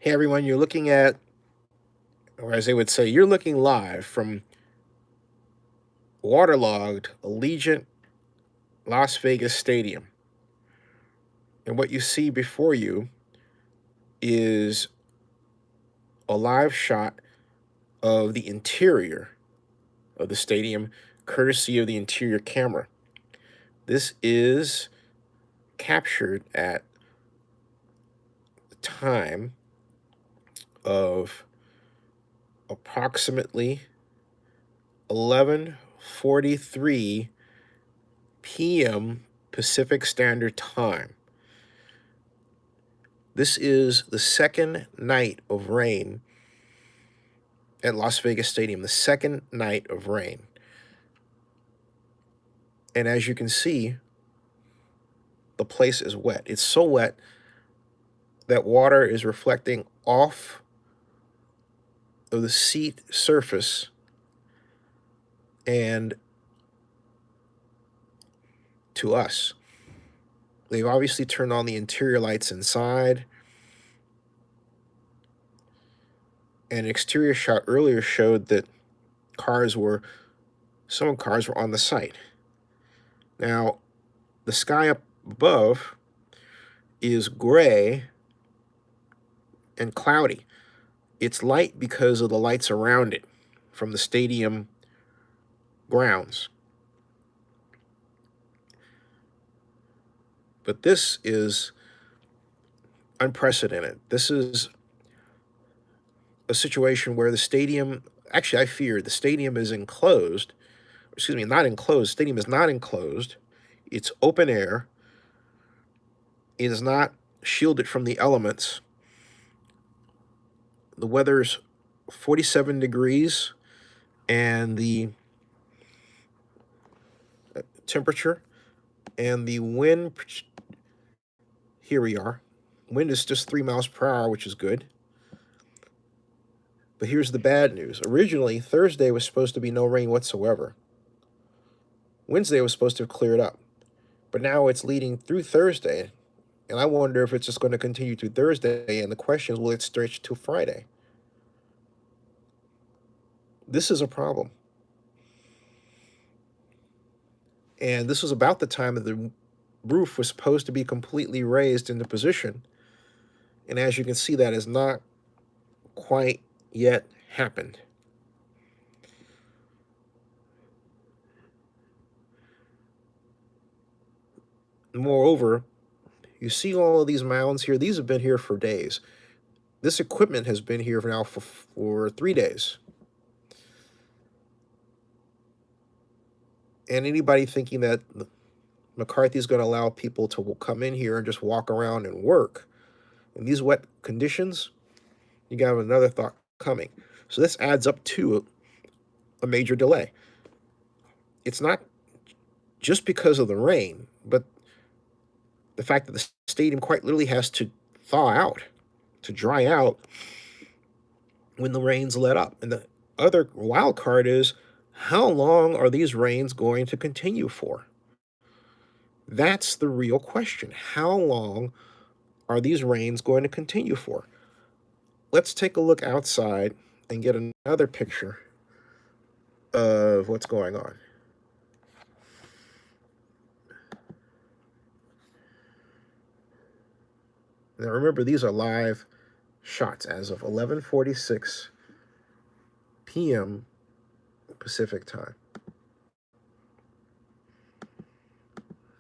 Hey everyone, you're looking at, or as they would say, you're looking live from Waterlogged Allegiant Las Vegas Stadium. And what you see before you is a live shot of the interior of the stadium, courtesy of the interior camera. This is captured at the time of approximately 11:43 p.m. Pacific Standard Time. This is the second night of rain at Las Vegas Stadium, the second night of rain. And as you can see, the place is wet. It's so wet that water is reflecting off of the seat surface and to us. They've obviously turned on the interior lights inside. An exterior shot earlier showed that some cars were on the site. Now, the sky up above is gray and cloudy. It's light because of the lights around it from the stadium grounds. But this is unprecedented. This is a situation where the stadium, actually I fear the stadium is enclosed, excuse me, not enclosed, stadium is not enclosed. It's open air. It is not shielded from the elements. The weather's 47 degrees and the temperature and the wind, here we are. Wind is just 3 miles per hour, which is good. But here's the bad news. Originally, Thursday was supposed to be no rain whatsoever. Wednesday was supposed to have cleared up. But now it's leading through Thursday. And I wonder if it's just going to continue through Thursday. And the question is, will it stretch to Friday? This is a problem. And this was about the time that the roof was supposed to be completely raised into position. And as you can see, that has not quite yet happened. Moreover, you see all of these mounds here. These have been here for days. This equipment has been here now for 3 days. And anybody thinking that McCarthy's going to allow people to come in here and just walk around and work in these wet conditions, you got another thought coming. So this adds up to a major delay. It's not just because of the rain, but the fact that the stadium quite literally has to thaw out, to dry out when the rains let up. And the other wild card is, how long are these rains going to continue for? That's the real question. How long are these rains going to continue for? Let's take a look outside and get another picture of what's going on. Now remember, these are live shots as of 11:46 p.m. Pacific time.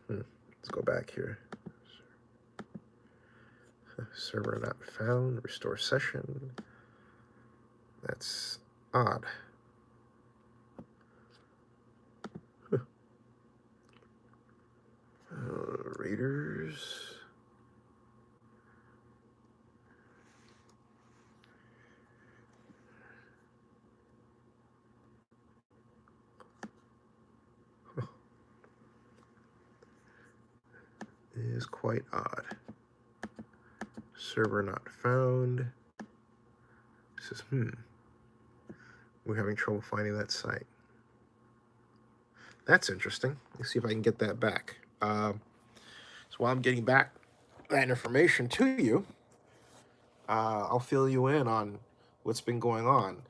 Let's go back here. Server not found. Restore session. That's odd. Raiders. Is quite odd. Server not found. It says, we're having trouble finding that site. That's interesting. Let's see if I can get that back. So while I'm getting back that information to you, I'll fill you in on what's been going on.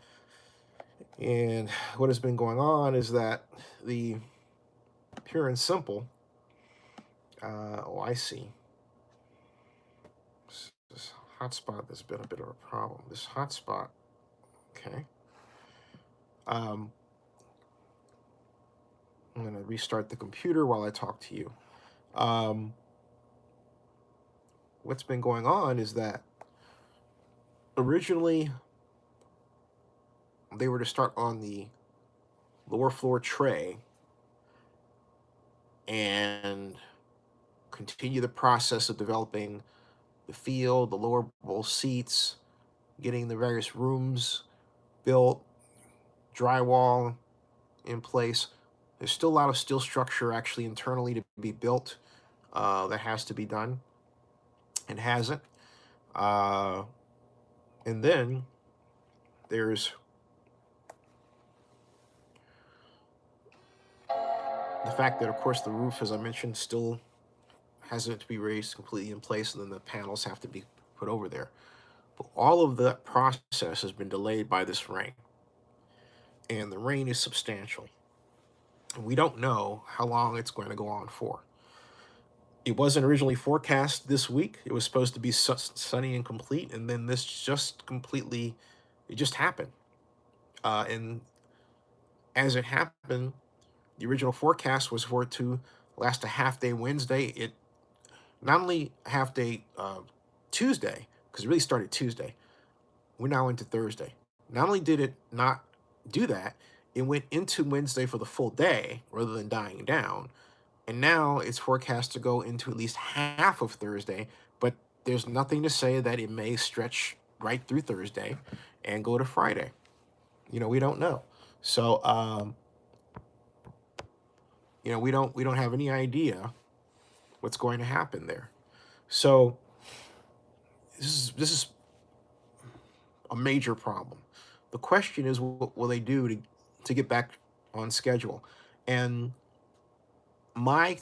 And what has been going on is that the pure and simple, oh, I see. This hotspot has been a bit of a problem. This hotspot, okay. I'm going to restart the computer while I talk to you. What's been going on is that originally they were to start on the lower floor tray and continue the process of developing the field, the lower bowl seats, getting the various rooms built, drywall in place. There's still a lot of steel structure actually internally to be built that has to be done and hasn't. And then there's the fact that, of course, the roof, as I mentioned, still hasn't to be raised completely in place, and then the panels have to be put over there. But all of that process has been delayed by this rain, and the rain is substantial. And we don't know how long it's going to go on for. It wasn't originally forecast this week. It was supposed to be sunny and complete, and then this just completely, it just happened. And as it happened, the original forecast was for it to last a half day Wednesday. It not only half day Tuesday, because it really started Tuesday. We're now into Thursday. Not only did it not do that, it went into Wednesday for the full day rather than dying down. And now it's forecast to go into at least half of Thursday, but there's nothing to say that it may stretch right through Thursday and go to Friday. We don't know. So, we don't have any idea what's going to happen there. So this is a major problem. The question is, what will they do to get back on schedule? And my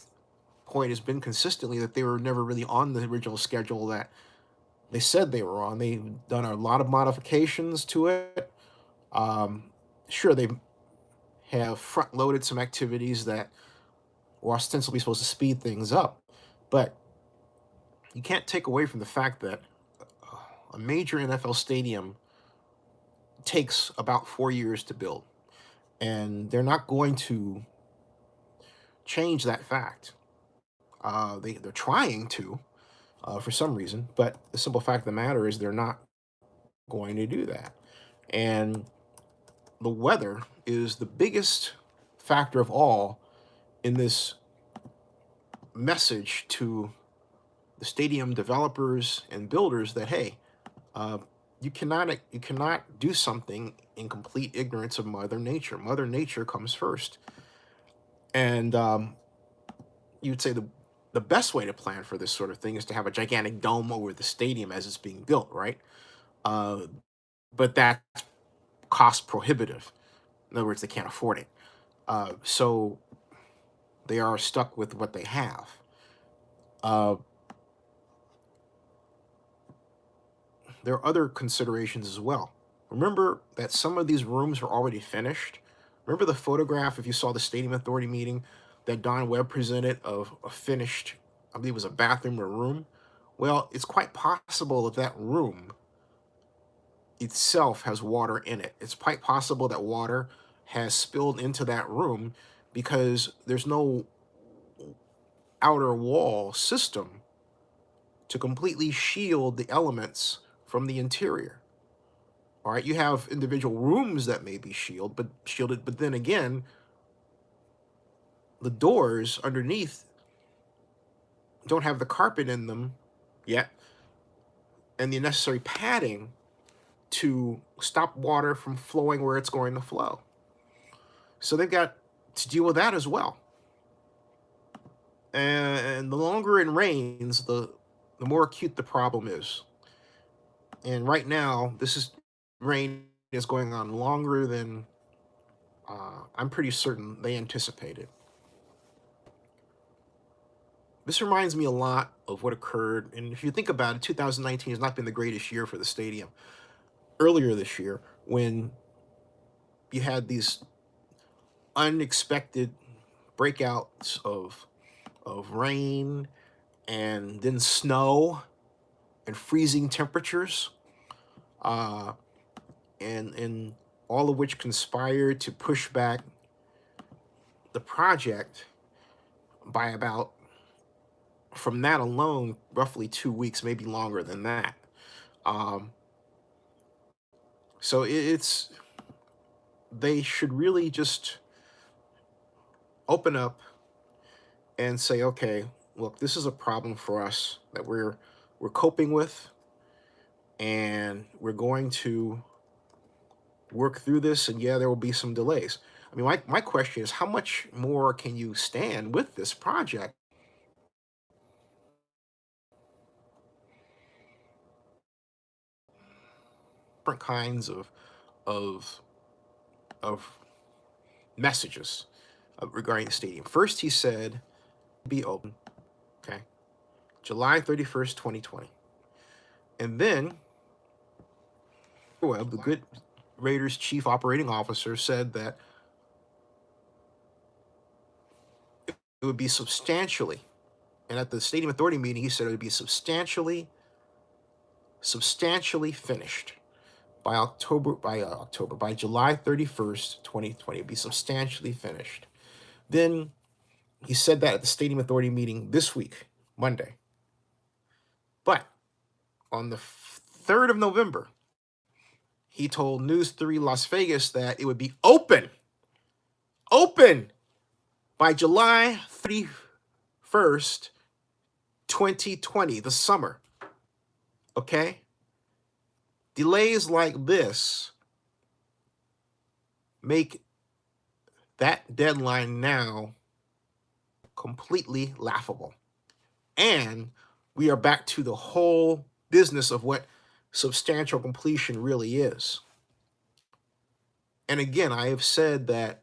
point has been consistently that they were never really on the original schedule that they said they were on. They've done a lot of modifications to it. Sure, they have front loaded some activities that were ostensibly supposed to speed things up, but you can't take away from the fact that a major NFL stadium takes about 4 years to build, and they're not going to change that fact. They're trying to, for some reason, but the simple fact of the matter is they're not going to do that. And the weather is the biggest factor of all in this message to the stadium developers and builders that, hey, you cannot do something in complete ignorance of Mother Nature. Mother Nature comes first, and you'd say the best way to plan for this sort of thing is to have a gigantic dome over the stadium as it's being built, right? But that's cost prohibitive. In other words, they can't afford it. So they are stuck with what they have. There are other considerations as well. Remember that some of these rooms are already finished. Remember the photograph, if you saw the Stadium Authority meeting, that Don Webb presented of a finished, I believe it was a bathroom or room? Well, it's quite possible that room itself has water in it. It's quite possible that water has spilled into that room because there's no outer wall system to completely shield the elements from the interior. All right, you have individual rooms that may be shielded, but then again, the doors underneath don't have the carpet in them yet and the necessary padding to stop water from flowing where it's going to flow. So they've got to deal with that as well. And the longer it rains, the more acute the problem is. And right now, rain is going on longer than I'm pretty certain they anticipated. This reminds me a lot of what occurred, and if you think about it, 2019 has not been the greatest year for the stadium. Earlier this year, when you had these unexpected breakouts of rain and then snow and freezing temperatures, uh, and all of which conspired to push back the project by about, from that alone, roughly 2 weeks, maybe longer than that. Um, so it's they should really just open up and say, okay, look, this is a problem for us that we're coping with, and we're going to work through this. And yeah, there will be some delays. I mean, my question is, how much more can you stand with this project? Different kinds of of messages regarding the stadium. First, he said be open, okay, July 31st, 2020, and then Webb, the good Raiders chief operating officer, said that it would be substantially, and at the stadium authority meeting, he said it would be substantially finished by by July 31st, 2020. It'd be substantially finished. Then he said that at the stadium authority meeting this week, Monday. But on the 3rd of November, he told News 3 Las Vegas that it would be open by July 31st, 2020, the summer. Okay? Delays like this make that deadline now completely laughable. And we are back to the whole business of what substantial completion really is. And again, I have said that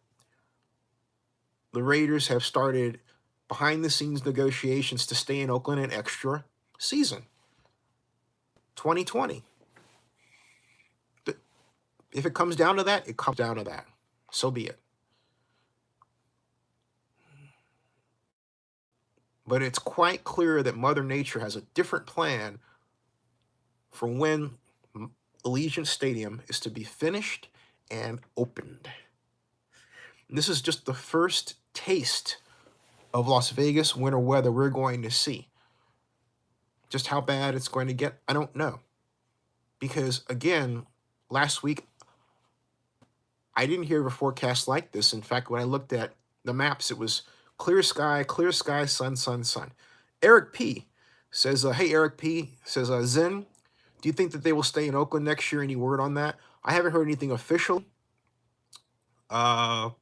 the Raiders have started behind the scenes negotiations to stay in Oakland an extra season, 2020. But if it comes down to that, it comes down to that. So be it. But it's quite clear that Mother Nature has a different plan for when Allegiant Stadium is to be finished and opened. And this is just the first taste of Las Vegas winter weather we're going to see. Just how bad it's going to get, I don't know. Because again, last week, I didn't hear of a forecast like this. In fact, when I looked at the maps, it was clear sky, sun, sun, sun. Eric P. says, hey, Eric P. says, Zen, do you think that they will stay in Oakland next year? Any word on that? I haven't heard anything official. However,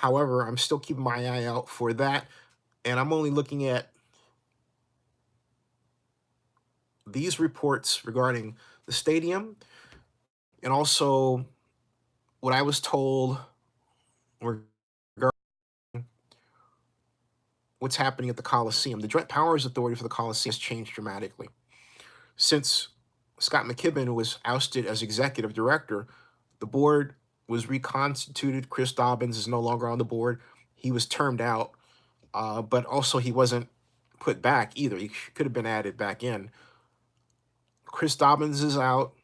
I'm still keeping my eye out for that. And I'm only looking at these reports regarding the stadium and also what I was told regarding what's happening at the Coliseum. The Joint Powers Authority for the Coliseum has changed dramatically. Since Scott McKibben was ousted as executive director, the board was reconstituted. Chris Dobbins is no longer on the board. He was termed out, but also he wasn't put back either. He could have been added back in. Chris Dobbins is out.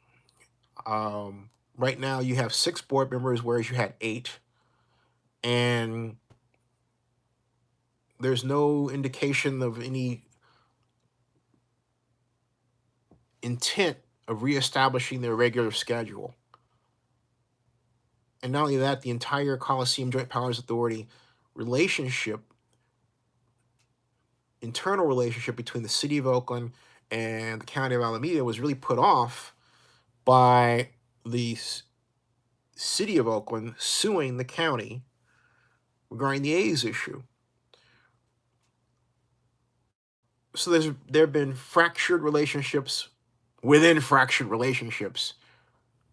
Right now, you have 6 board members, whereas you had 8. And there's no indication of any intent of reestablishing their regular schedule. And not only that, the entire Coliseum Joint Powers Authority relationship, internal relationship between the city of Oakland and the county of Alameda was really put off by the city of Oakland suing the county regarding the A's issue. So there have been fractured relationships within fractured relationships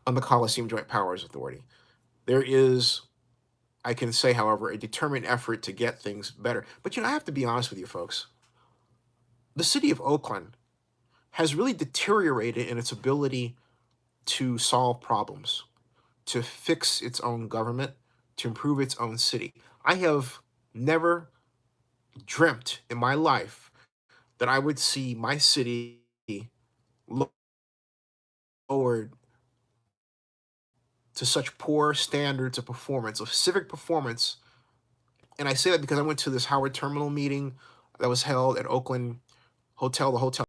on the Coliseum Joint Powers Authority. There is I can say, however, a determined effort to get things better. But I have to be honest with you folks. The city of Oakland has really deteriorated in its ability to solve problems, to fix its own government, to improve its own city. I have never dreamt in my life that I would see my city lowered to such poor standards of performance, of civic performance. And I say that because I went to this Howard Terminal meeting that was held at Oakland the hotel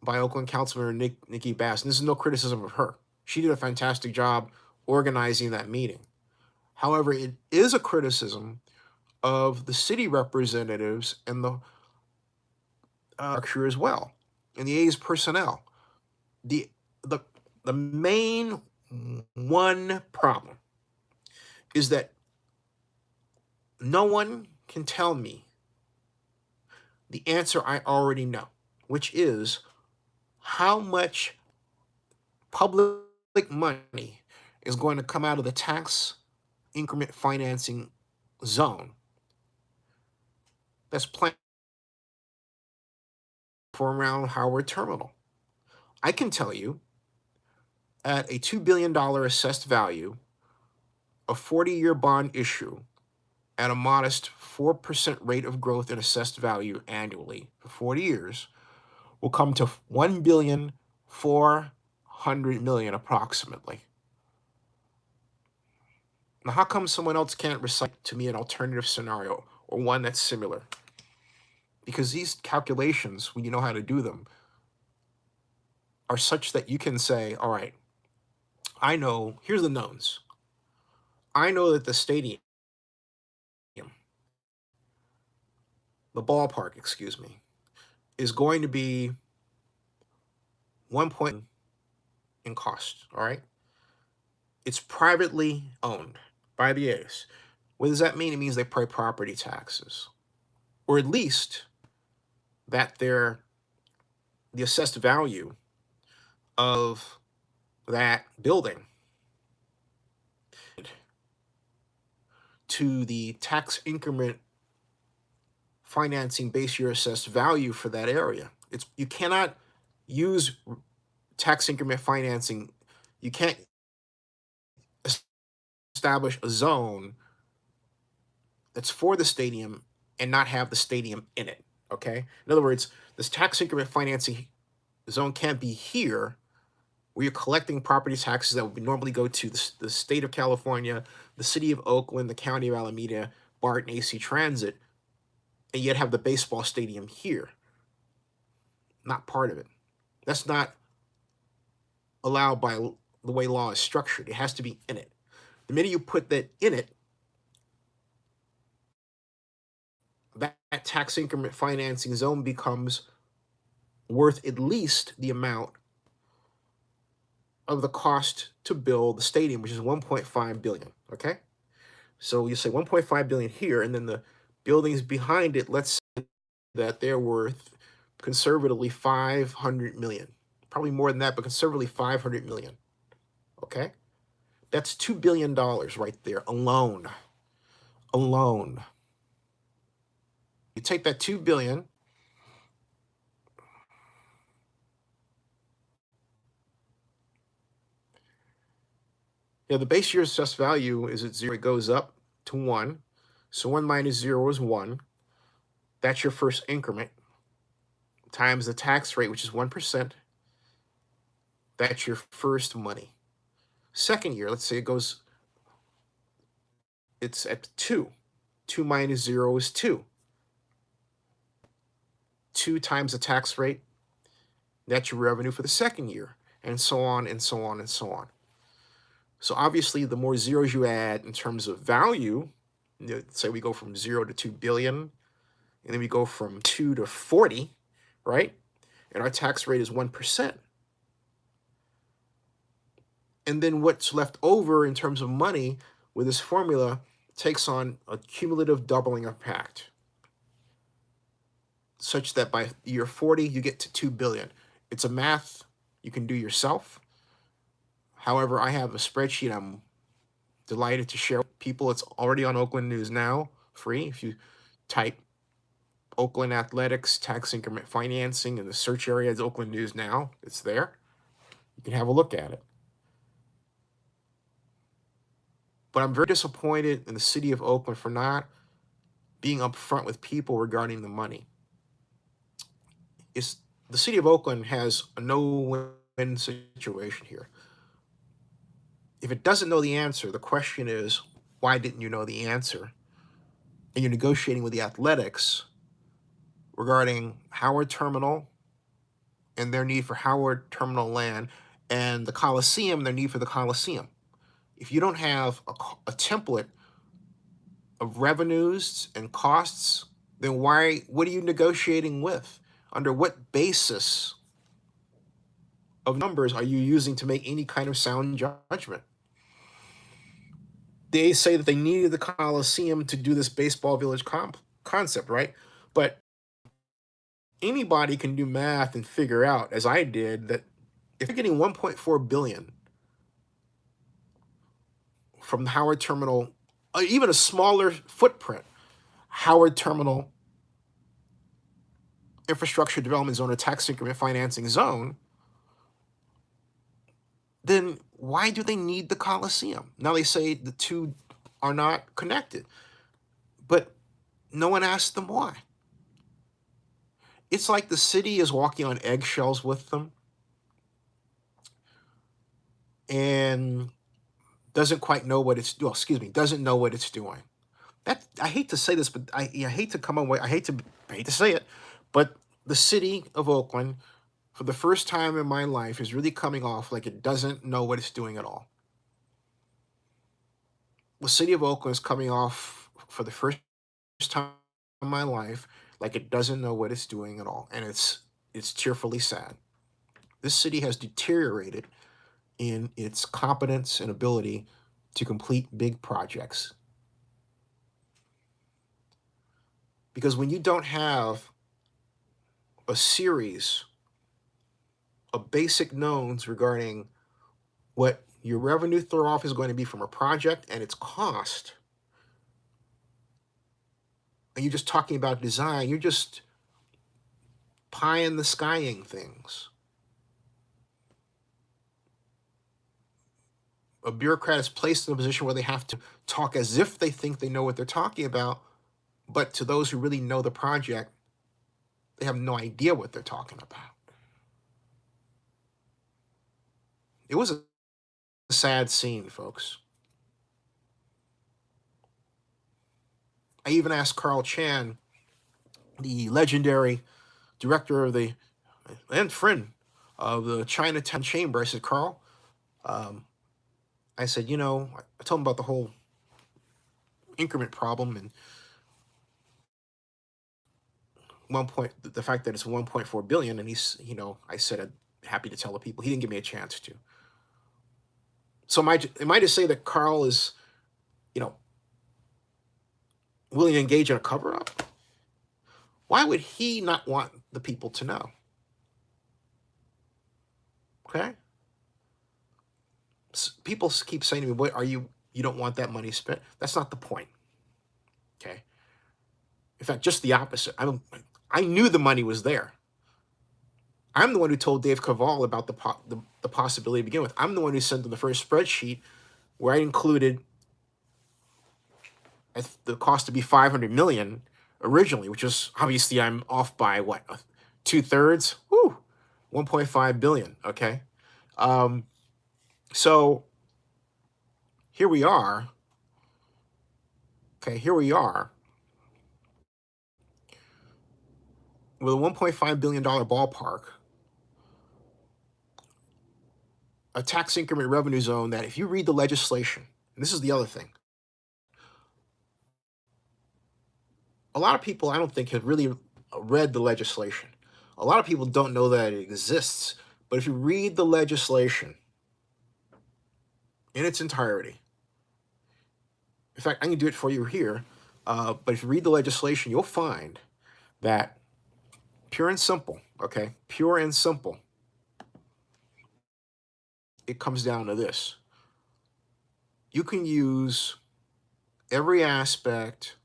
by Oakland Councilmember Nikki Bass. And this is no criticism of her. She did a fantastic job organizing that meeting. However, it is a criticism of the city representatives and the structure as well, and the A's personnel. The the the main one problem is that no one can tell me the answer I already know, which is how much public money is going to come out of the tax increment financing zone that's planned for around Howard Terminal. I can tell you at a $2 billion assessed value, a 40-year bond issue at a modest 4% rate of growth in assessed value annually for 40 years will come to $1,400,000,000 approximately. Now, how come someone else can't recite to me an alternative scenario or one that's similar? Because these calculations, when you know how to do them, are such that you can say, all right, I know, here's the knowns. I know that the stadium, the ballpark, excuse me, is going to be 1 point in cost, all right? It's privately owned by the A's. What does that mean? It means they pay property taxes, or at least that the assessed value of that building to the tax increment financing base year assessed value for that area. You cannot use tax increment financing. You can't establish a zone that's for the stadium and not have the stadium in it. Okay. In other words, this tax increment financing zone can't be here where you're collecting property taxes that would normally go to the state of California, the city of Oakland, the county of Alameda, BART, and AC Transit, and yet have the baseball stadium here. Not part of it. That's not allowed by the way law is structured. It has to be in it. The minute you put that in it, that tax increment financing zone becomes worth at least the amount of the cost to build the stadium, which is 1.5 billion. Okay, so you say 1.5 billion here, and then the buildings behind it, let's say that they're worth conservatively 500 million, probably more than that, but conservatively 500 million. Okay, that's $2 billion right there alone. You take that 2 billion, the base year assessed value is at 0. It goes up to 1. So 1 minus 0 is 1. That's your first increment times the tax rate, which is 1%. That's your first money. Second year, let's say it's at 2. 2 minus 0 is 2. 2 times the tax rate, that's your revenue for the second year, and so on and so on and so on. So obviously, the more zeros you add in terms of value, say we go from 0 to 2 billion, and then we go from 2 to 40, right? And our tax rate is 1%. And then what's left over in terms of money with this formula takes on a cumulative doubling effect, such that by year 40, you get to 2 billion. It's a math you can do yourself. However, I have a spreadsheet I'm delighted to share with people. It's already on Oakland News Now, free. If you type Oakland Athletics tax increment financing in the search area as Oakland News Now, it's there. You can have a look at it. But I'm very disappointed in the city of Oakland for not being upfront with people regarding the money. It's the city of Oakland has a no-win situation here. If it doesn't know the answer, the question is, why didn't you know the answer? And you're negotiating with the Athletics regarding Howard Terminal and their need for Howard Terminal land, and the Coliseum, their need for the Coliseum. If you don't have a template of revenues and costs, then what are you negotiating with? Under what basis of numbers are you using to make any kind of sound judgment? They say that they needed the Coliseum to do this baseball village concept, right? But anybody can do math and figure out, as I did, that if you're getting 1.4 billion from the Howard Terminal, even a smaller footprint, Howard Terminal infrastructure development zone or tax increment financing zone, then why do they need the Coliseum? Now they say the two are not connected, but no one asked them why. It's like the city is walking on eggshells with them and doesn't quite know what it's doing. Doesn't know what it's doing. That, I hate to say this, but I hate to come away. I hate to say it, but the city of Oakland, for the first time in my life, is really coming off like it doesn't know what it's doing at all. The city of Oakland is coming off for the first time in my life like it doesn't know what it's doing at all, and it's tearfully sad. This city has deteriorated in its competence and ability to complete big projects. Because when you don't have a series of basic knowns regarding what your revenue throw off is going to be from a project and its cost, and you're just talking about design, you're just pie in the skying things. A bureaucrat is placed in a position where they have to talk as if they think they know what they're talking about, but to those who really know the project, they have no idea what they're talking about. It was a sad scene, folks. I even asked Carl Chan, the legendary director of the and friend of the Chinatown Chamber. I said, Carl, I said, I told him about the whole increment problem and the fact that it's 1.4 billion, and he's, I said, I'm happy to tell the people. He didn't give me a chance to. So am I to say that Carl is, willing to engage in a cover-up? Why would he not want the people to know? Okay? People keep saying to me, "What are you don't want that money spent?" That's not the point. Okay? In fact, just the opposite. I knew the money was there. I'm the one who told Dave Cavall about the possibility to begin with. I'm the one who sent him the first spreadsheet where I included the cost to be 500 million originally, which is obviously I'm off by what, 2/3? Woo, 1.5 billion. Okay, so here we are. Okay, here we are with a 1.5 billion dollar ballpark, a tax increment revenue zone that, if you read the legislation, and this is the other thing, a lot of people I don't think have really read the legislation. A lot of people don't know that it exists, but if you read the legislation in its entirety, in fact, I can do it for you here, but if you read the legislation, you'll find that pure and simple, okay, pure and simple, it comes down to this. you can use every aspect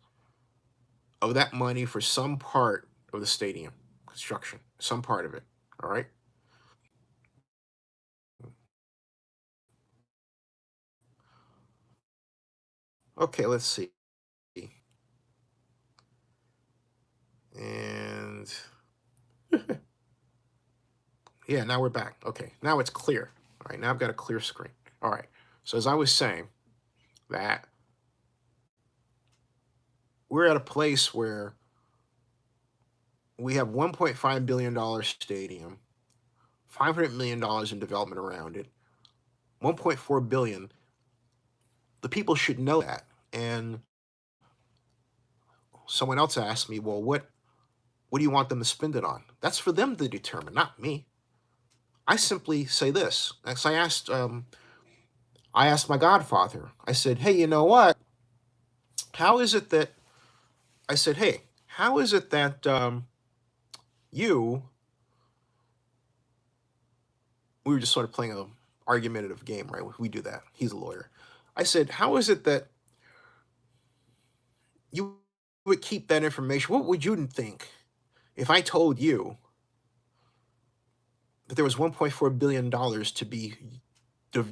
of that money for some part of the stadium construction, some part of it. All right. Okay, let's see. And yeah, now we're back. Okay, now it's clear. All right, now I've got a clear screen. All right. So as I was saying, that we're at a place where we have $1.5 billion stadium, $500 million in development around it, 1.4 billion. The people should know that. And someone else asked me, well, what do you want them to spend it on? That's for them to determine, not me. I simply say this. As I asked my godfather, I said, hey, you know what? How is it that, I said, hey, how is it that you, we were just sort of playing a argumentative game, right? We do that. He's a lawyer. I said, how is it that you would keep that information? What would you think if I told you that there was $1.4 billion to be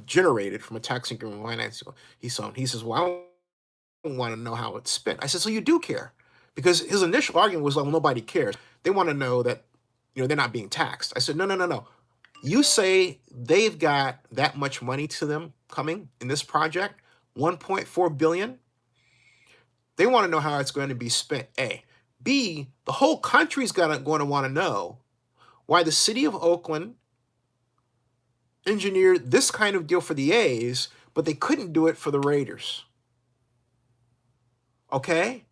generated from a tax increment financing? He says, well, I don't want to know how it's spent. I said, so you do care? Because his initial argument was, well, nobody cares. They want to know that, they're not being taxed. I said, no, no, no, no. You say they've got that much money to them coming in this project, 1.4 billion. They want to know how it's going to be spent. A. B. The whole country's going to want to know why the city of Oakland engineered this kind of deal for the A's, but they couldn't do it for the Raiders. Okay?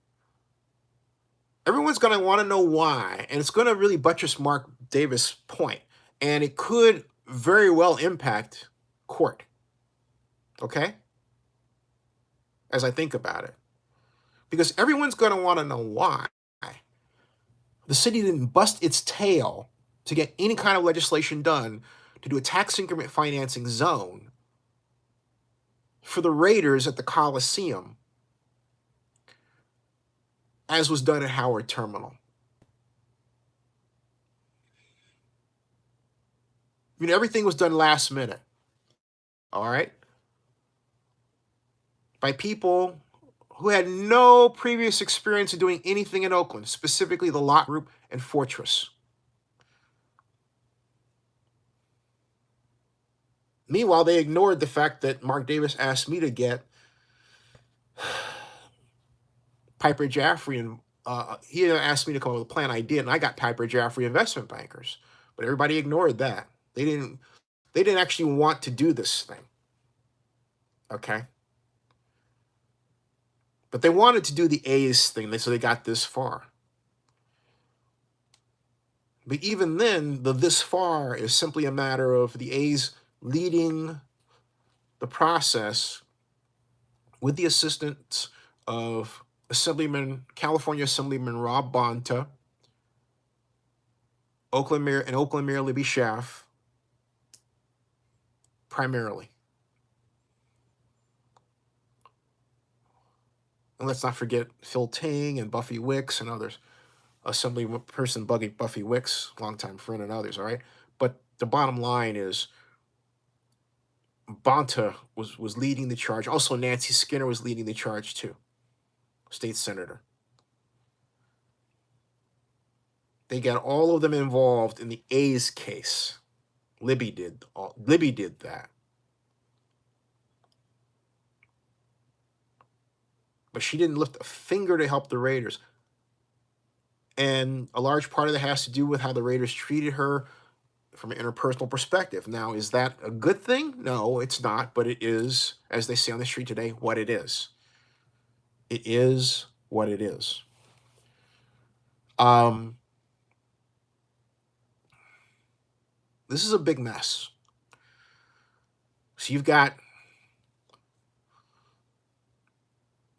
Everyone's going to want to know why, and it's going to really buttress Mark Davis' point, and it could very well impact court. Okay? As I think about it. Because everyone's going to want to know why the city didn't bust its tail to get any kind of legislation done to do a tax increment financing zone for the Raiders at the Coliseum, as was done at Howard Terminal. Everything was done last minute. All right? By people who had no previous experience of doing anything in Oakland, specifically the Lot Group and Fortress. Meanwhile, they ignored the fact that Mark Davis asked me to get Piper Jaffray, and he asked me to come up with a plan. I did, and I got Piper Jaffray investment bankers. But everybody ignored that. They didn't actually want to do this thing. Okay? But they wanted to do the A's thing, so they got this far. But even then, the this far is simply a matter of the A's leading the process with the assistance of California Assemblyman Rob Bonta, Oakland Mayor Libby Schaaf, primarily. And let's not forget Phil Ting and Buffy Wicks and others. Assemblyperson Buffy Wicks, longtime friend, and others, all right? But the bottom line is Bonta was leading the charge. Also, Nancy Skinner was leading the charge too, state senator. They got all of them involved in the A's case. Libby did that. But she didn't lift a finger to help the Raiders. And a large part of that has to do with how the Raiders treated her from an interpersonal perspective. Now, is that a good thing? No, it's not, but it is, as they say on the street today, what it is. It is what it is. This is a big mess. So you've got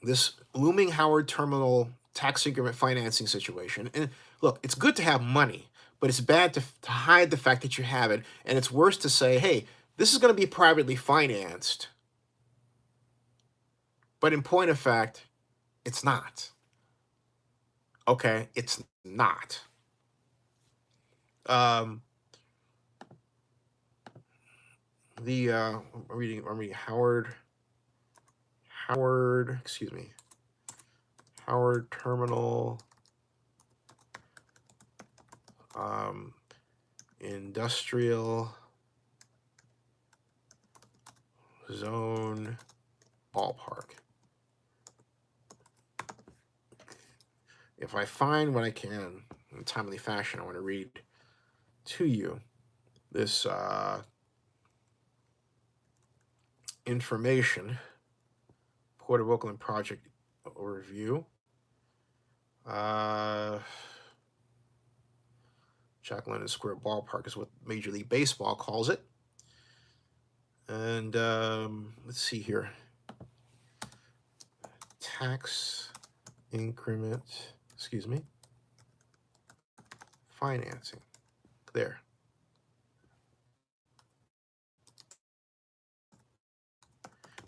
this looming Howard Terminal tax increment financing situation. And look, it's good to have money, but it's bad to hide the fact that you have it. And it's worse to say, hey, this is going to be privately financed. But in point of fact, it's not. Okay, it's not. Um, I'm reading excuse me, Howard Terminal, Industrial Zone Ballpark. If I find what I can in a timely fashion, I want to read to you this information. Port of Oakland project overview. Jack London Square Ballpark is what Major League Baseball calls it. And let's see here. Tax increment, excuse me. Financing. There.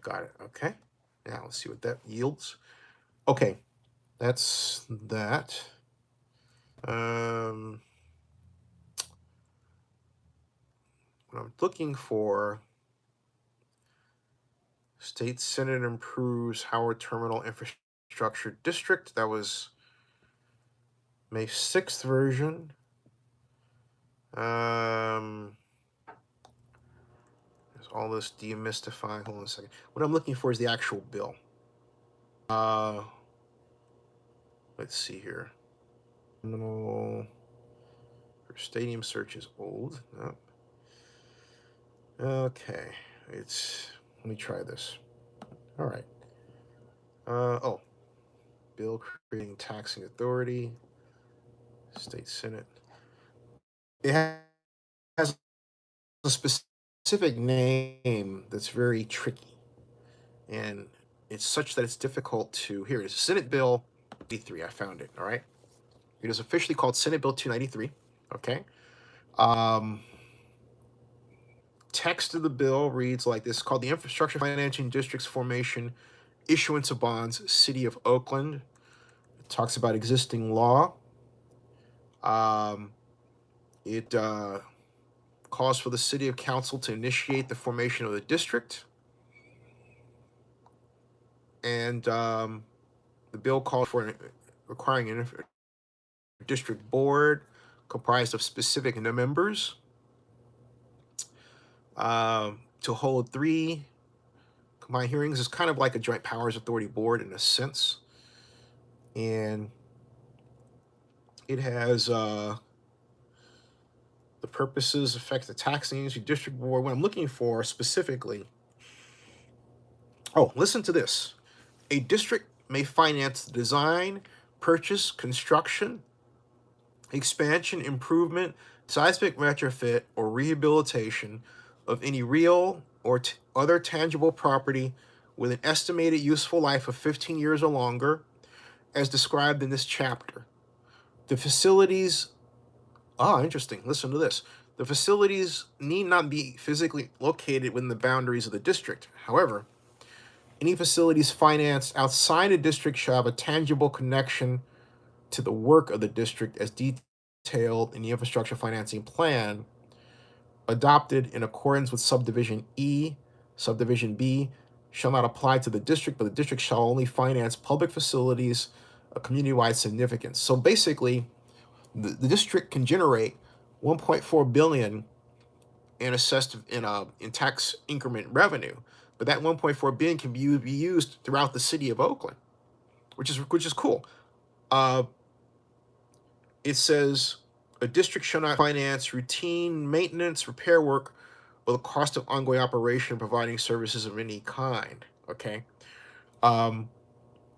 Got it. Okay. Now let's see what that yields. Okay. That's that. What I'm looking for, State Senate improves Howard Terminal Infrastructure District. That was May 6th version. There's all this demystifying. Hold on a second. What I'm looking for is the actual bill. Let's see here. Terminal for stadium search is old. Nope. Okay. Let me try this. All right. Bill creating taxing authority. State Senate. It has a specific name that's very tricky. And it's such that it's difficult to, here it is, Senate Bill 93. I found it, all right? It is officially called Senate Bill 293, okay? Text of the bill reads like this, called the Infrastructure Financing District's Formation, Issuance of Bonds, City of Oakland. It talks about existing law. It calls for the City of Council to initiate the formation of the district. And the bill calls for requiring a district board comprised of specific members to hold 3 combined hearings. Is kind of like a joint powers authority board in a sense. And it has the purposes affect the taxing agency district board. What I'm looking for specifically, listen to this. A district may finance the design, purchase, construction, expansion, improvement, seismic retrofit, or rehabilitation of any real or other tangible property with an estimated useful life of 15 years or longer, as described in this chapter. The facilities, interesting, listen to this. The facilities need not be physically located within the boundaries of the district. However, any facilities financed outside a district shall have a tangible connection to the work of the district as detailed in the infrastructure financing plan adopted in accordance with subdivision E. Subdivision B shall not apply to the district, but the district shall only finance public facilities of community-wide significance. So basically, the district can generate $1.4 billion in assessed in tax increment revenue, but that $1.4 billion can be used throughout the city of Oakland, which is cool. It says a district shall not finance routine maintenance, repair work, or the cost of ongoing operation providing services of any kind. Okay.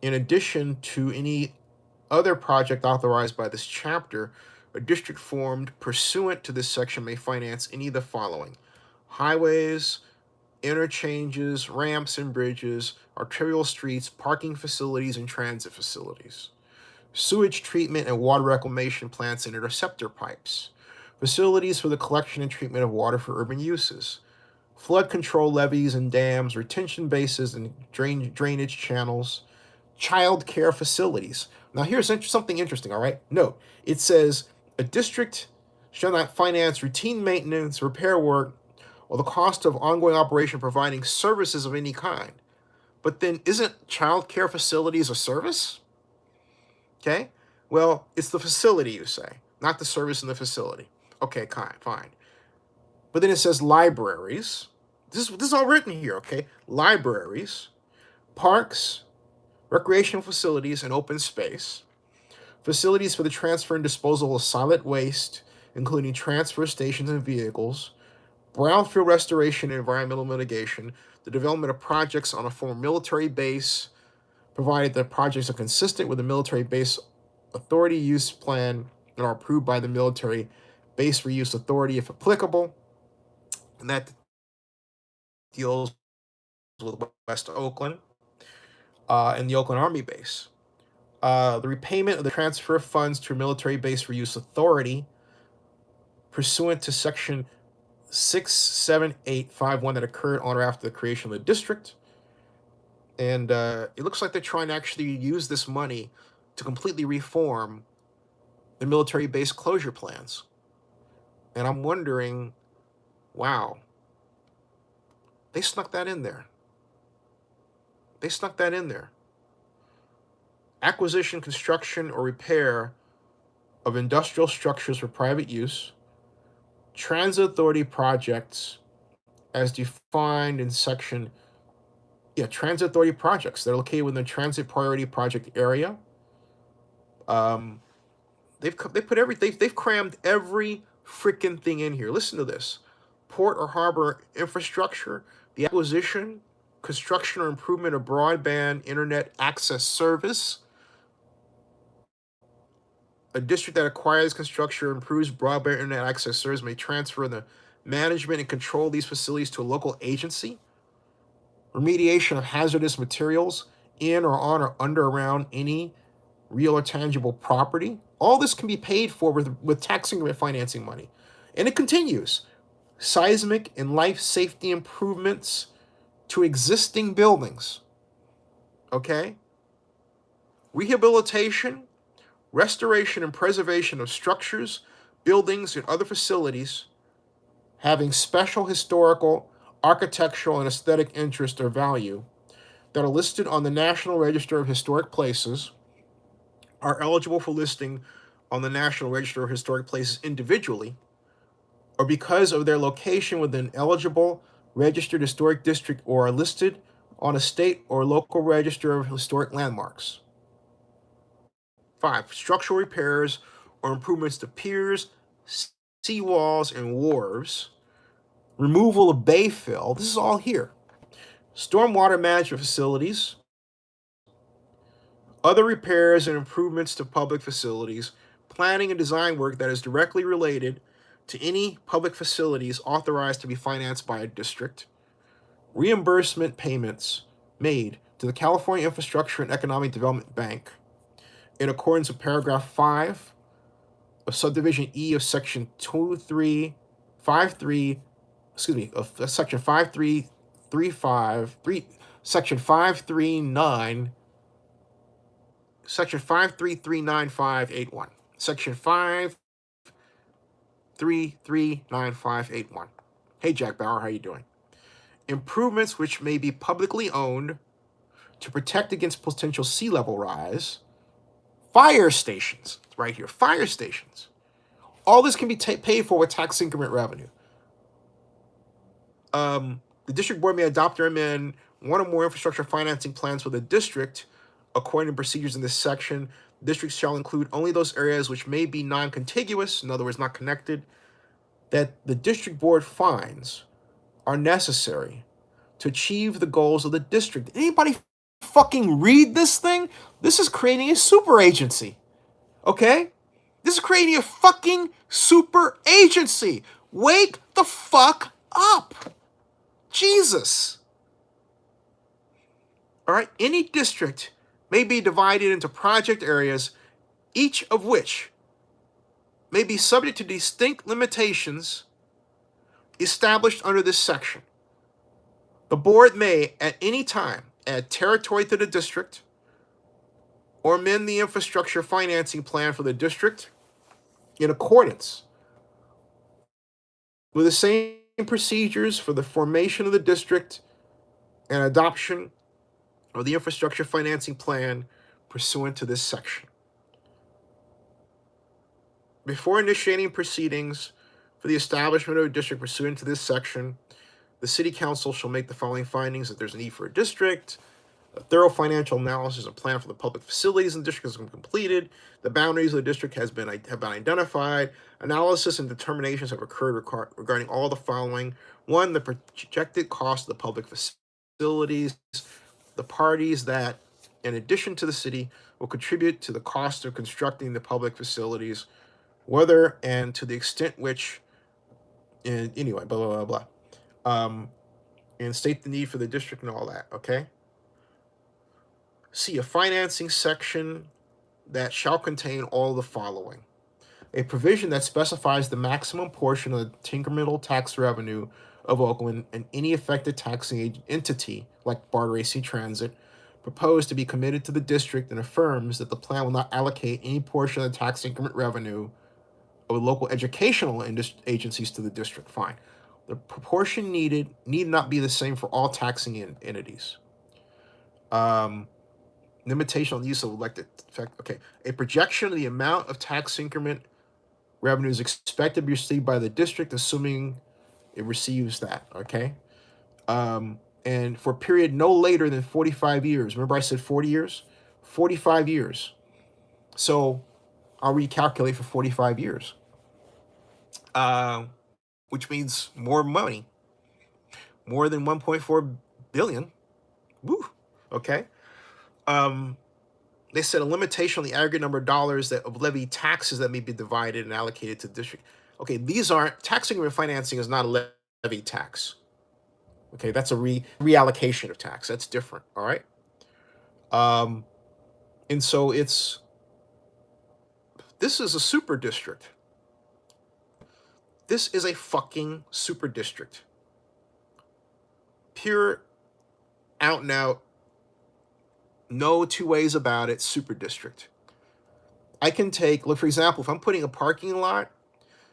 In addition to any other project authorized by this chapter, a district formed pursuant to this section may finance any of the following: highways, interchanges, ramps and bridges, arterial streets, parking facilities, and transit facilities, sewage treatment and water reclamation plants and interceptor pipes, facilities for the collection and treatment of water for urban uses, flood control levees and dams, retention bases and drainage channels, child care facilities. Now, here's something interesting, all right? Note, it says a district shall not finance routine maintenance, repair work, or the cost of ongoing operation providing services of any kind. But then, isn't child care facilities a service? Okay? Well, it's the facility, you say, not the service in the facility. Okay, fine. But then it says libraries. This is all written here, okay? Libraries, parks, recreational facilities, and open space, facilities for the transfer and disposal of solid waste, including transfer stations and vehicles, brownfield restoration and environmental mitigation, the development of projects on a former military base, provided that projects are consistent with the military base authority use plan and are approved by the military base reuse authority if applicable. And that deals with West Oakland and the Oakland Army base. The repayment of the transfer of funds to a military base reuse authority pursuant to section 67851 that occurred on or after the creation of the district. And it looks like they're trying to actually use this money to completely reform the military base closure plans. And I'm wondering, wow, they snuck that in there. Acquisition, construction, or repair of industrial structures for private use, transit authority projects as defined in section, transit authority projects that are located within the transit priority project area. They've crammed every freaking thing in here. Listen to this: port or harbor infrastructure, the acquisition, construction, or improvement of broadband internet access service. A district that acquires, construction, or improves broadband internet access service may transfer the management and control of these facilities to a local agency. Remediation of hazardous materials in or on or under around any real or tangible property. All this can be paid for with tax increment financing money. And it continues. Seismic and life safety improvements to existing buildings. Okay? Rehabilitation, restoration, and preservation of structures, buildings, and other facilities having special historical, architectural, and aesthetic interest or value that are listed on the National Register of Historic Places are eligible for listing on the National Register of Historic Places individually or because of their location within an eligible registered historic district or are listed on a state or local register of historic landmarks. 5. Structural repairs or improvements to piers, seawalls, and wharves. Removal of bay fill. This is all here. Stormwater management facilities. Other repairs and improvements to public facilities. Planning and design work that is directly related to any public facilities authorized to be financed by a district. Reimbursement payments made to the California Infrastructure and Economic Development Bank in accordance with paragraph 5 of subdivision E of section 2353, of section 5335, section 539, section 5339581, section 5339581. Hey, Jack Bauer, how you doing? Improvements which may be publicly owned to protect against potential sea level rise. Fire stations, it's right here, fire stations. All this can be paid for with tax increment revenue. The district board may adopt or amend one or more infrastructure financing plans for the district according to procedures in this section. Districts shall include only those areas which may be non-contiguous, in other words, not connected, that the district board finds are necessary to achieve the goals of the district. Anybody fucking read this thing? This is creating a super agency. Okay? This is creating a fucking super agency. Wake the fuck up. Jesus. All right? Any district may be divided into project areas, each of which may be subject to distinct limitations established under this section. The board may, at any time, add territory to the district or amend the infrastructure financing plan for the district in accordance with the same procedures for the formation of the district and adoption of the infrastructure financing plan pursuant to this section. Before initiating proceedings for the establishment of a district pursuant to this section, the City Council shall make the following findings: that there's a need for a district, a thorough financial analysis and plan for the public facilities in the district has been completed, the boundaries of the district have been identified, analysis and determinations have occurred regarding all the following: one, the projected cost of the public facilities, the parties that, in addition to the city, will contribute to the cost of constructing the public facilities, whether and to the extent which, anyway, blah, blah, blah, blah. And state the need for the district and all that, okay? See, a financing section that shall contain all the following: a provision that specifies the maximum portion of the incremental tax revenue of Oakland and any affected taxing entity, like BART or AC Transit, proposed to be committed to the district, and affirms that the plan will not allocate any portion of the tax increment revenue of local educational agencies to the district. Fine. The proportion needed need not be the same for all taxing entities. Limitation on the use of elected effect. Okay. A projection of the amount of tax increment revenue is expected to be received by the district, assuming it receives that. Okay. And for a period no later than 45 years. Remember I said 40 years? 45 years. So I'll recalculate for 45 years. Which means more money. More than 1.4 billion. Woo. Okay. They said a limitation on the aggregate number of dollars that of levy taxes that may be divided and allocated to the district. Okay, these aren't tax increment financing is not a levy tax. Okay, that's a reallocation of tax. That's different. All right. And so this is a super district. This is a fucking super district. Pure out and out, no two ways about it, super district. I can take, look, for example, if I'm putting a parking lot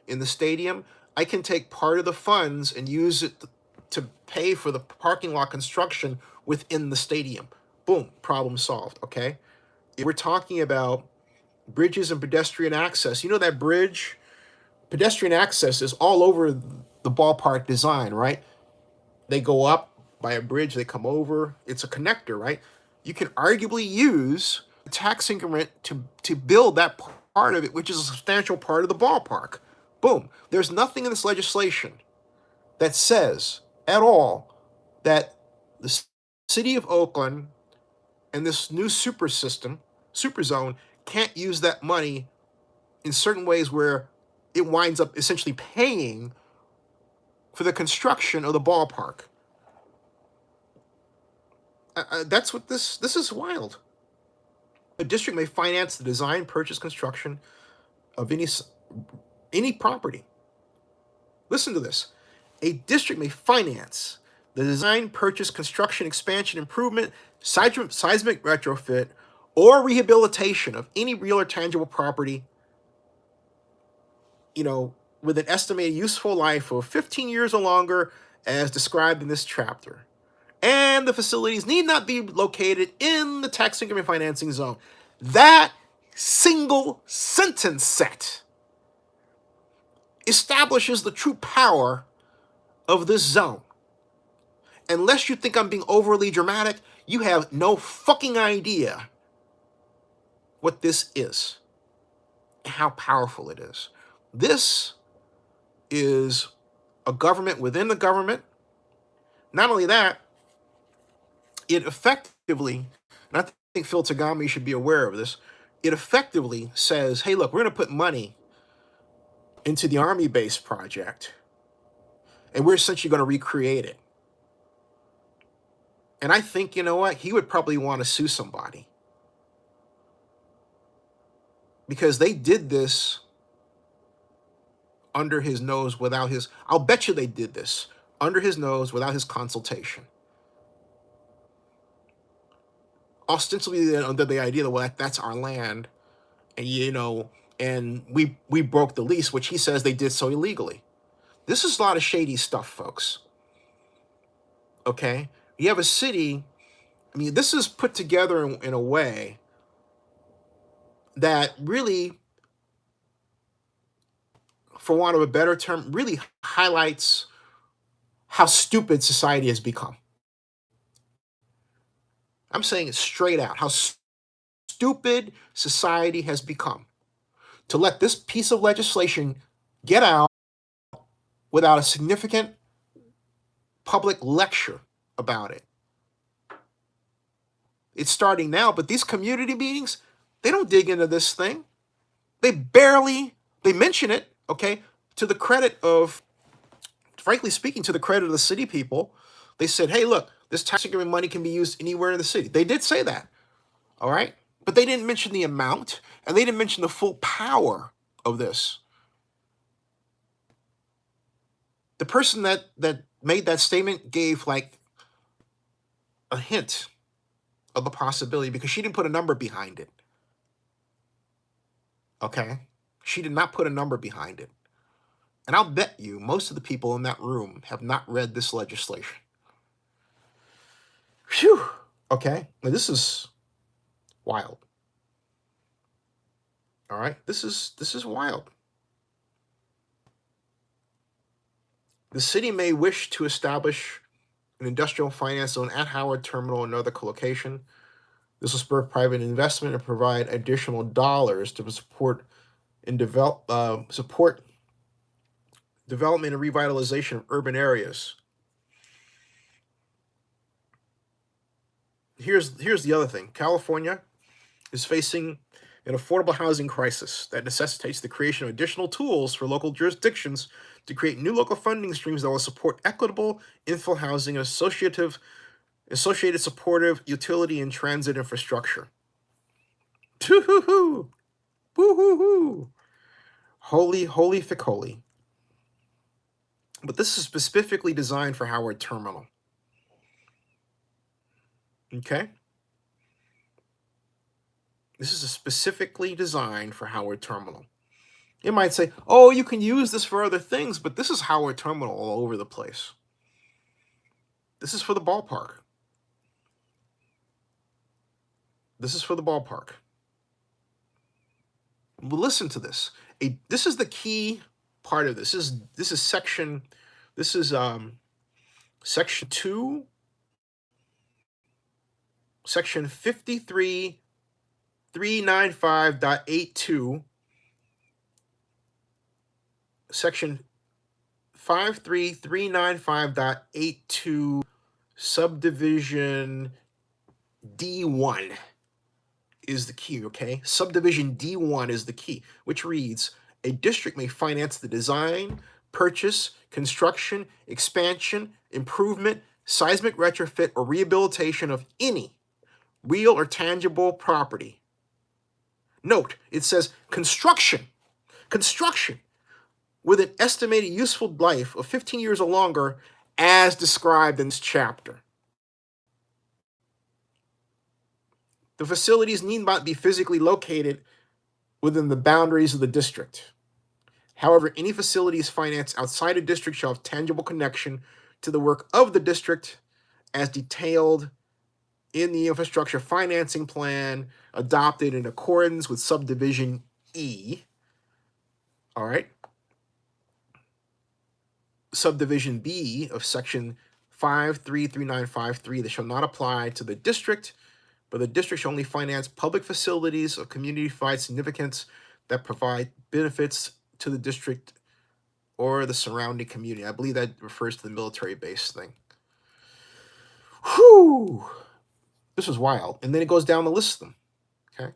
in the stadium, I can take part of the funds and use it to pay for the parking lot construction within the stadium. Boom, problem solved, okay? If we're talking about bridges and pedestrian access, you know that bridge? Pedestrian access is all over the ballpark design, right? They go up by a bridge, they come over. It's a connector, right? You can arguably use the tax increment to build that part of it, which is a substantial part of the ballpark. Boom. There's nothing in this legislation that says at all that the city of Oakland and this new super zone, can't use that money in certain ways where it winds up essentially paying for the construction of the ballpark. That's what this is wild. A district may finance the design, purchase, construction of any property. Listen to this. A district may finance the design, purchase, construction, expansion, improvement, seismic retrofit, or rehabilitation of any real or tangible property, with an estimated useful life of 15 years or longer, as described in this chapter. And the facilities need not be located in the tax increment financing zone. That single sentence set establishes the true power of this zone. Unless you think I'm being overly dramatic, you have no fucking idea what this is and how powerful it is. This is a government within the government. Not only that, it effectively, and I think Phil Tagami should be aware of this, it effectively says, hey, look, we're going to put money into the Army base project, and we're essentially going to recreate it. And I think, you know what, he would probably want to sue somebody. Because they did this under his nose without his, I'll bet you they did this under his nose without his consultation. ostensibly under the idea that, well, that's our land, and and we broke the lease, which he says they did so illegally. This is a lot of shady stuff, folks. Okay, you have a city. I mean, this is put together in a way that really, for want of a better term, really highlights how stupid society has become. I'm saying it straight out, how stupid society has become to let this piece of legislation get out without a significant public lecture about it. It's starting now, but these community meetings, they don't dig into this thing. They mention it, okay, to the credit of, frankly speaking, to the credit of the city people. They said, hey, look, this tax increment money can be used anywhere in the city. They did say that, all right? But they didn't mention the amount, and they didn't mention the full power of this. The person that made that statement gave like a hint of the possibility because she didn't put a number behind it. Okay? She did not put a number behind it. And I'll bet you most of the people in that room have not read this legislation. Phew. Okay? Now this is wild. All right? This is wild. The city may wish to establish an industrial finance zone at Howard Terminal or another location. This will spur private investment and provide additional dollars to support development and revitalization of urban areas. Here's the other thing. California is facing an affordable housing crisis that necessitates the creation of additional tools for local jurisdictions to create new local funding streams that will support equitable infill housing, associated supportive utility and transit infrastructure. Hoo-hoo-hoo. Woo-hoo-hoo. Holy fickoli. But this is specifically designed for Howard Terminal. Okay? This is specifically designed for Howard Terminal. You might say, oh, you can use this for other things, but this is Howard Terminal all over the place. This is for the ballpark. This is for the ballpark. Well, listen to this. This is the key part of this. This is section 2, section 53395.82, section 53395.82, subdivision D1 is the key, okay? Subdivision D1 is the key, which reads, a district may finance the design, purchase, construction, expansion, improvement, seismic retrofit, or rehabilitation of any real or tangible property. Note, it says construction with an estimated useful life of 15 years or longer as described in this chapter. The facilities need not be physically located within the boundaries of the district. However, any facilities financed outside a district shall have tangible connection to the work of the district as detailed in the infrastructure financing plan adopted in accordance with subdivision E. All right. Subdivision B of section 53395.3 that shall not apply to the district, but the district shall only finance public facilities of community-wide significance that provide benefits to the district or the surrounding community. I believe that refers to the military base thing. Whew! This was wild. And then it goes down the list of them. Okay.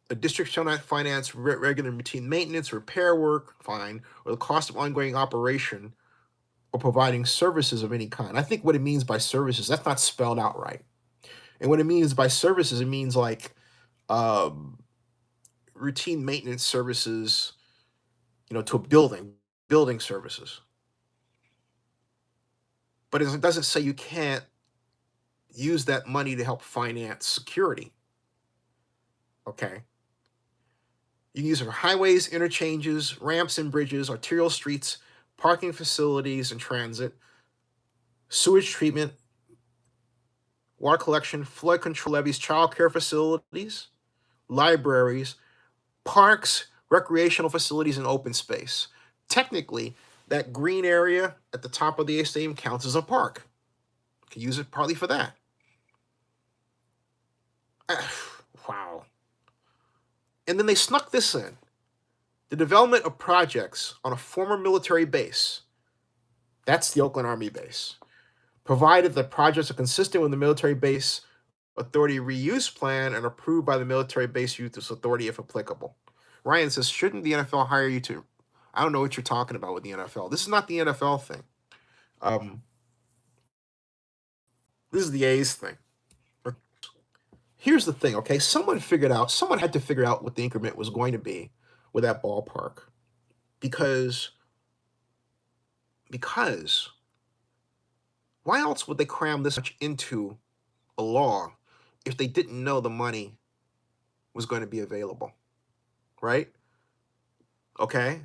A district shall not finance regular routine maintenance, repair work, fine, or the cost of ongoing operation or providing services of any kind. I think what it means by services, that's not spelled out right. And what it means by services, it means like routine maintenance services, to a building services. But it doesn't say you can't use that money to help finance security. Okay. You can use it for highways, interchanges, ramps and bridges, arterial streets, parking facilities and transit, sewage treatment, water collection, flood control levees, child care facilities, libraries, parks, recreational facilities, and open space. Technically, that green area at the top of the stadium counts as a park. You can use it partly for that. Wow. And then they snuck this in. The development of projects on a former military base. That's the Oakland Army base. Provided the projects are consistent with the military base authority reuse plan and approved by the military base use authority if applicable. Ryan says, shouldn't the NFL hire you to? I don't know what you're talking about with the NFL. This is not the NFL thing. This is the A's thing. Here's the thing, okay? Someone had to figure out what the increment was going to be with that ballpark. Because why else would they cram this much into a law if they didn't know the money was going to be available? Right? Okay?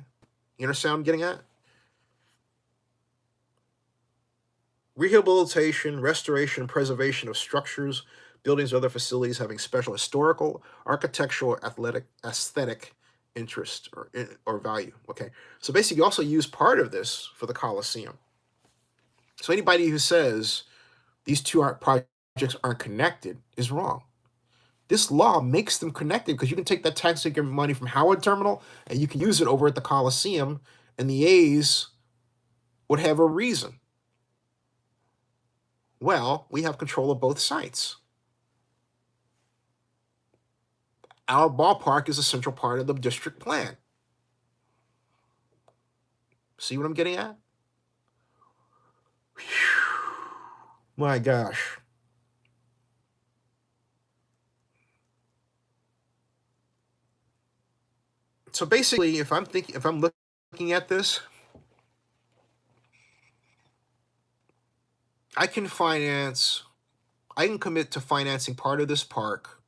You understand what I'm getting at? Rehabilitation, restoration, and preservation of structures, buildings, or other facilities having special historical, architectural, aesthetic interest or value. Okay, so basically, you also use part of this for the Coliseum. So anybody who says these two projects aren't connected is wrong. This law makes them connected because you can take that tax increment money from Howard Terminal and you can use it over at the Coliseum, and the A's would have a reason. Well, we have control of both sites. Our ballpark is a central part of the district plan. See what I'm getting at? Whew. My gosh. So basically, if I'm looking at this, I can commit to financing part of this park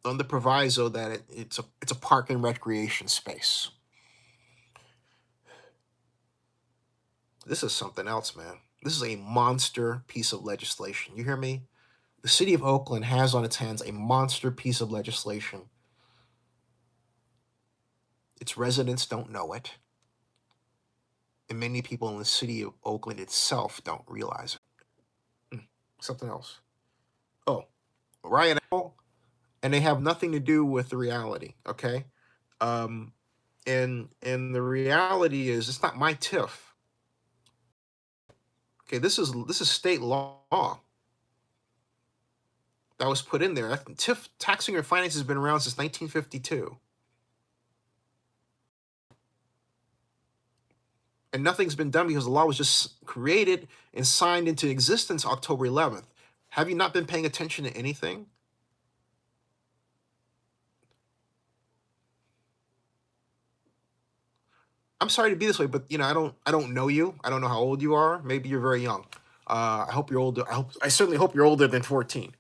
on the proviso that it's a park and recreation space. This is something else, man. This is a monster piece of legislation. You hear me? The city of Oakland has on its hands a monster piece of legislation. Its residents don't know it. And many people in the city of Oakland itself don't realize it. Something else. Oh, Ryan Apple, and they have nothing to do with the reality, okay? And the reality is it's not my TIF. Okay, this is state law that was put in there. TIF, taxing or finance, has been around since 1952. And nothing's been done because the law was just created and signed into existence October 11th. Have you not been paying attention to anything? I'm sorry to be this way, but I don't know you. I don't know how old you are. Maybe you're very young. I hope you're older. I certainly hope you're older than 14.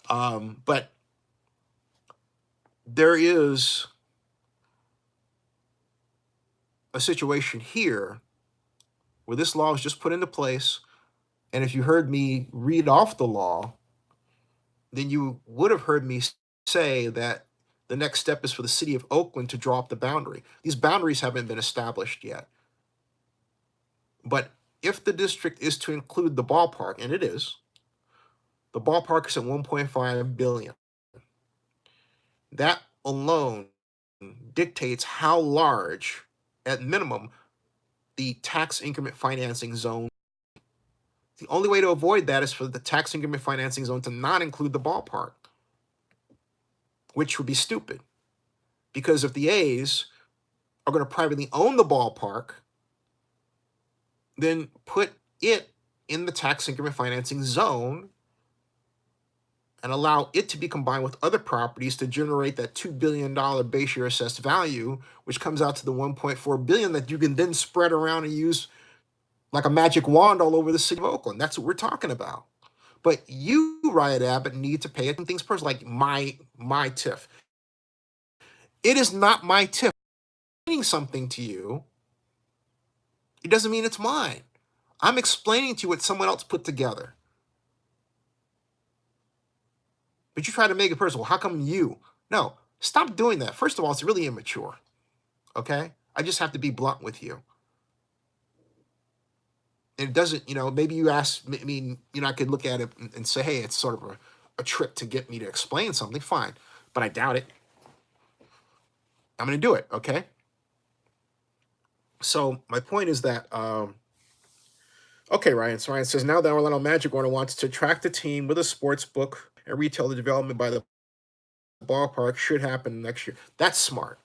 But there is a situation here where this law was just put into place, and if you heard me read off the law, then you would have heard me say that the next step is for the city of Oakland to draw up the boundary. These boundaries haven't been established yet. But if the district is to include the ballpark, and it is, the ballpark is at $1.5 billion. That alone dictates how large, at minimum, the tax increment financing zone. The only way to avoid that is for the tax increment financing zone to not include the ballpark, which would be stupid. Because if the A's are going to privately own the ballpark, then put it in the tax increment financing zone and allow it to be combined with other properties to generate that $2 billion base year assessed value, which comes out to the $1.4 billion that you can then spread around and use like a magic wand all over the city of Oakland. That's what we're talking about. But you, Riot Abbott, need to pay things personally, like my TIF. It is not my TIF. Explaining something to you, it doesn't mean it's mine. I'm explaining to you what someone else put together. But you try to make it personal. How come you? No, stop doing that. First of all, it's really immature. Okay? I just have to be blunt with you. And it doesn't, maybe you ask, I mean, I could look at it and say, hey, it's sort of a trick to get me to explain something. Fine. But I doubt it. I'm going to do it. Okay? So my point is that, okay, Ryan. So Ryan says, now the Orlando Magic owner wants to attract the team with a sports book and retail the development by the ballpark should happen next year. That's smart.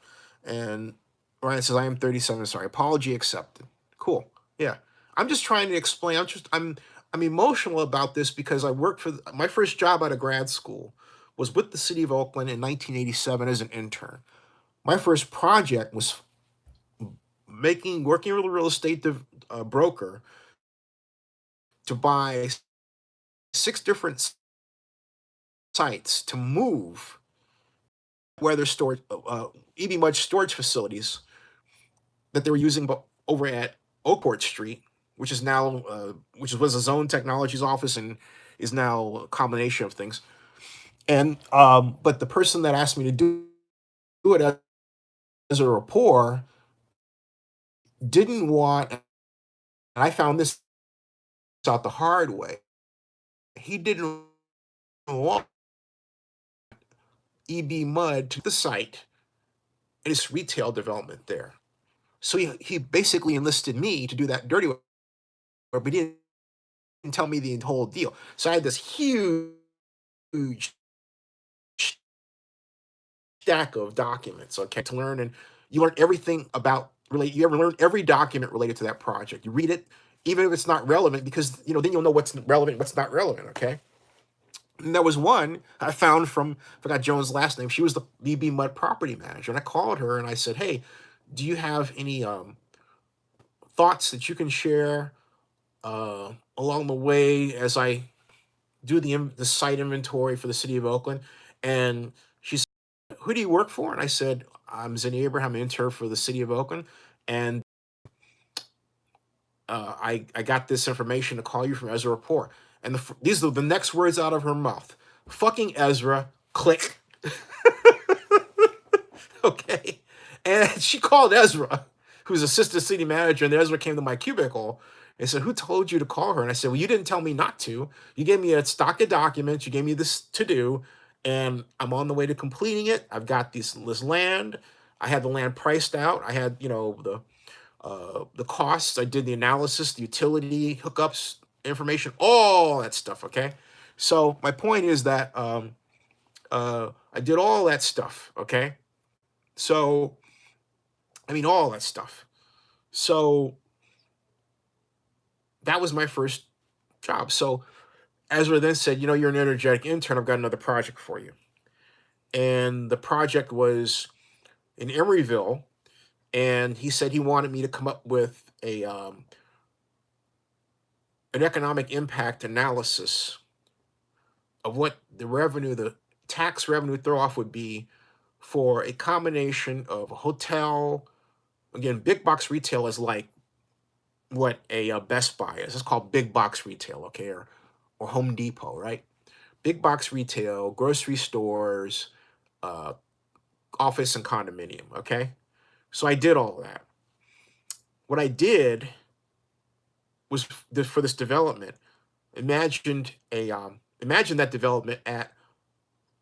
And Ryan says, I am 37. Sorry. Apology accepted. Cool. Yeah. I'm just trying to explain. I'm emotional about this because I worked for my first job out of grad school was with the city of Oakland in 1987 as an intern. My first project was working with a real estate broker to buy 6 different sites to move weather storage, EB Mud storage facilities that they were using over at Oakport Street, which is now, was a Zone Technologies office and is now a combination of things. And but the person that asked me to do it as a rapport didn't want, and I found this out the hard way. He didn't want EB Mud to the site and its retail development there. So he basically enlisted me to do that dirty work, but he didn't tell me the whole deal. So I had this huge stack of documents, okay, to learn, and you learn everything about you ever learn every document related to that project. You read it, even if it's not relevant, because then you'll know what's relevant, what's not relevant, okay? And there was one I found from, I forgot Joan's last name. She was the BB Mud property manager, and I called her and I said, hey, do you have any thoughts that you can share along the way as I do the site inventory for the city of Oakland? And she said, who do you work for? And I said, I'm Zinni Abraham, intern for the city of Oakland, and I got this information to call you from Ezra Rapport. And these are the next words out of her mouth. Fucking Ezra, click. Okay. And she called Ezra, who's assistant city manager, and Ezra came to my cubicle and said, who told you to call her? And I said, well, you didn't tell me not to. You gave me a stock of documents. You gave me this to do, and I'm on the way to completing it. I've got this land. I had the land priced out. I had, the costs. I did the analysis, the utility, hookups, information, all that stuff, okay? So my point is that I did all that stuff, okay? So, all that stuff. So that was my first job. So Ezra then said, you're an energetic intern. I've got another project for you. And the project was in Emeryville. And he said he wanted me to come up with an economic impact analysis of what the tax revenue throw off would be for a combination of a hotel. Again, big box retail is like what a Best Buy is. It's called big box retail, okay, or Home Depot, right? Big box retail, grocery stores, office and condominium, okay? So I did all that. What I did was for this development, imagine that development at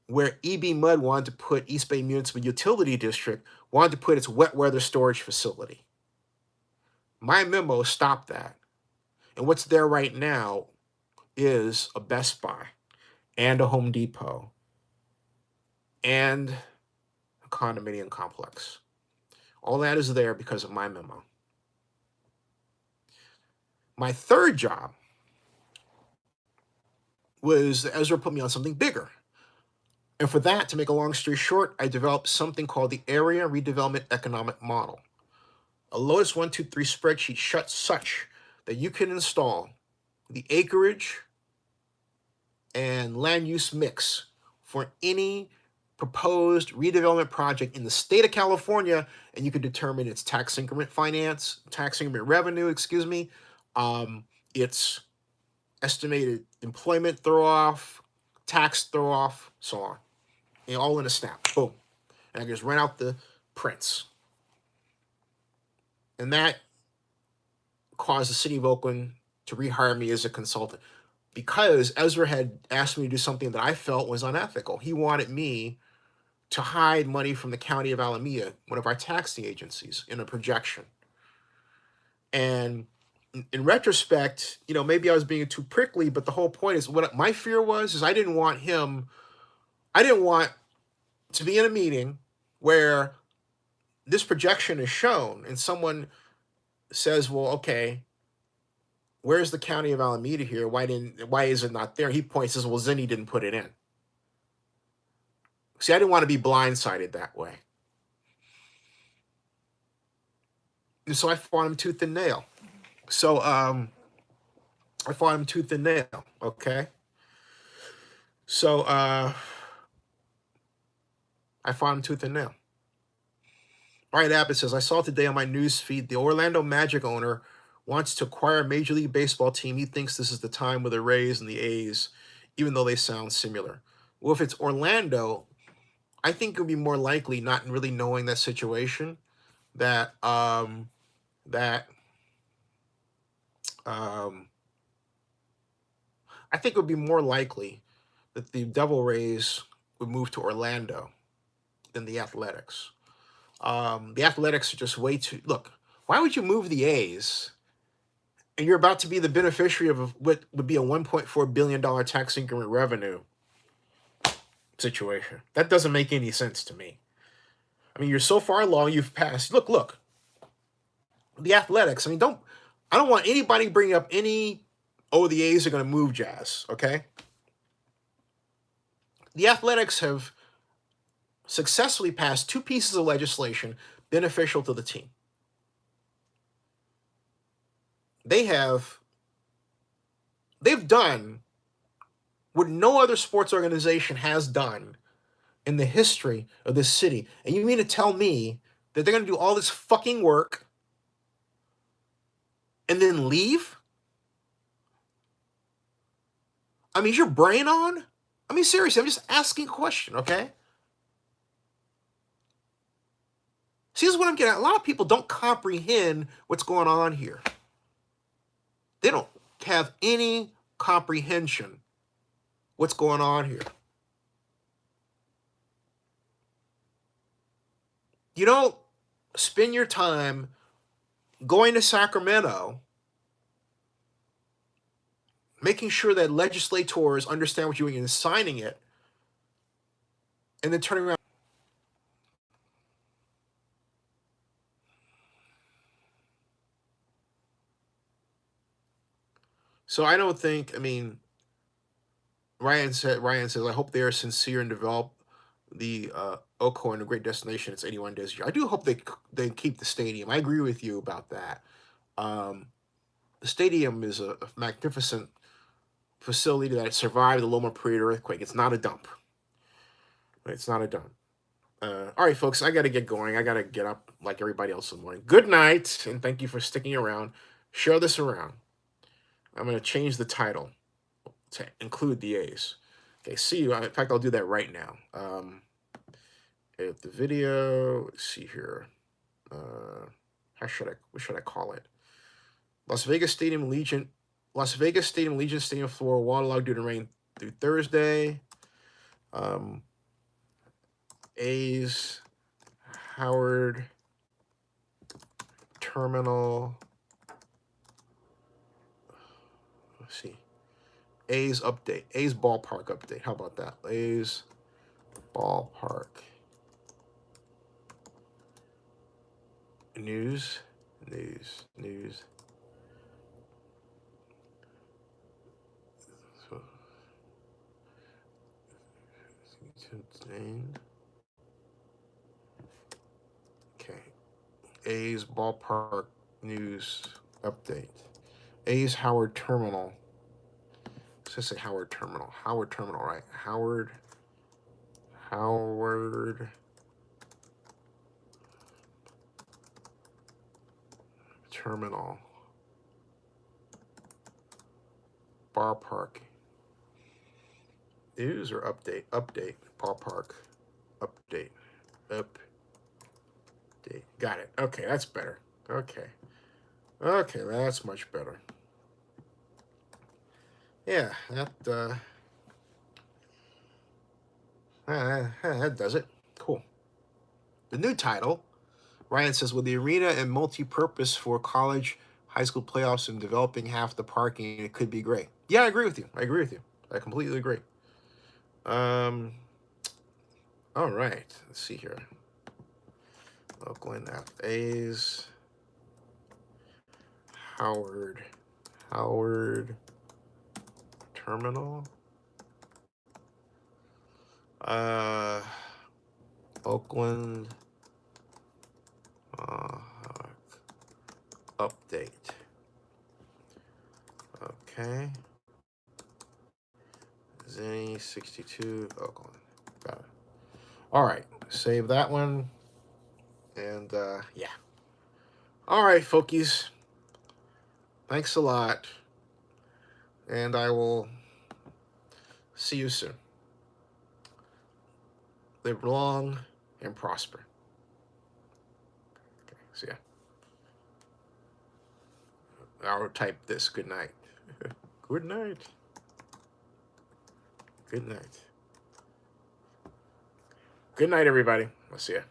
where EB Mud wanted to put East Bay Municipal Utility District, wanted to put its wet weather storage facility. My memo stopped that. And what's there right now is a Best Buy and a Home Depot and a condominium complex. All that is there because of my memo. My third job was Ezra put me on something bigger. And for that, to make a long story short, I developed something called the Area Redevelopment Economic Model. A Lotus 123 spreadsheet such that you can install the acreage, and land use mix for any proposed redevelopment project in the state of California, and you can determine its tax increment revenue, its estimated employment throw off, tax throw off, so on. And all in a snap. Boom. And I just rent out the prints. And that caused the city of Oakland to rehire me as a consultant because Ezra had asked me to do something that I felt was unethical. He wanted me to hide money from the county of Alameda, one of our taxing agencies, in a projection. And in retrospect, maybe I was being too prickly, but the whole point is what my fear was is I didn't want to be in a meeting where this projection is shown and someone says, well, okay, where's the county of Alameda here? Why is it not there? He points, says, well, Zinni didn't put it in. See, I didn't want to be blindsided that way. And so I fought him tooth and nail. Okay? So I fought him tooth and nail. Ryan Abbott says, I saw today on my news feed the Orlando Magic owner wants to acquire a Major League Baseball team. He thinks this is the time with the Rays and the A's, even though they sound similar. Well, if it's Orlando, I think it would be more likely, not really knowing that situation, that I think it would be more likely that the Devil Rays would move to Orlando than the Athletics. The Athletics are just way too... Look, why would you move the A's and you're about to be the beneficiary of what would be a $1.4 billion tax increment revenue situation? That doesn't make any sense to me. I mean, you're so far along, you've passed. Look. The Athletics, I don't want anybody bringing up the A's are going to move Jazz, okay? The Athletics have successfully passed 2 pieces of legislation beneficial to the team. They've done what no other sports organization has done in the history of this city. And you mean to tell me that they're going to do all this fucking work and then leave? I mean, is your brain on? I mean, seriously, I'm just asking a question, okay? See, this is what I'm getting at. A lot of people don't comprehend what's going on here. They don't have any comprehension what's going on here. You don't spend your time going to Sacramento, making sure that legislators understand what you're doing and signing it, and then turning around. So I don't think, Ryan says, I hope they are sincere and develop the Oakland, a great destination. It's 81 days a year. I do hope they keep the stadium. I agree with you about that. The stadium is a magnificent facility that survived the Loma Prieta earthquake. It's not a dump. It's not a dump. All right, folks, I got to get going. I got to get up like everybody else in the morning. Good night, and thank you for sticking around. Share this around. I'm going to change the title to include the A's. Okay, see you. In fact, I'll do that right now. Edit the video. Let's see here. What should I call it? Las Vegas Stadium Allegiant Stadium floor waterlogged due to rain through Thursday. A's Howard Terminal. Let's see. A's update. A's Ballpark update. How about that? A's Ballpark. News. So, okay. A's Ballpark news update. A's Howard Terminal Let's just say Howard Terminal. Howard Terminal, right? Howard Terminal. Ballpark. News or update? Update. Ballpark. Update. Update. Got it. Okay, that's better. Okay. Okay, that's much better. Yeah, that does it. Cool. The new title, Ryan says, with the arena and multi-purpose for college, high school playoffs and developing half the parking, it could be great. Yeah, I agree with you. I completely agree. All right. Let's see here. Oakland FAs. Howard Terminal. Oakland update. Okay. Zenny 62 Oakland. Got it. All right. Save that one. And yeah. All right, folkies. Thanks a lot. And I will see you soon. Live long and prosper. Okay, see ya. I'll type this. Good night. Good night. Good night. Good night, everybody. I'll see ya.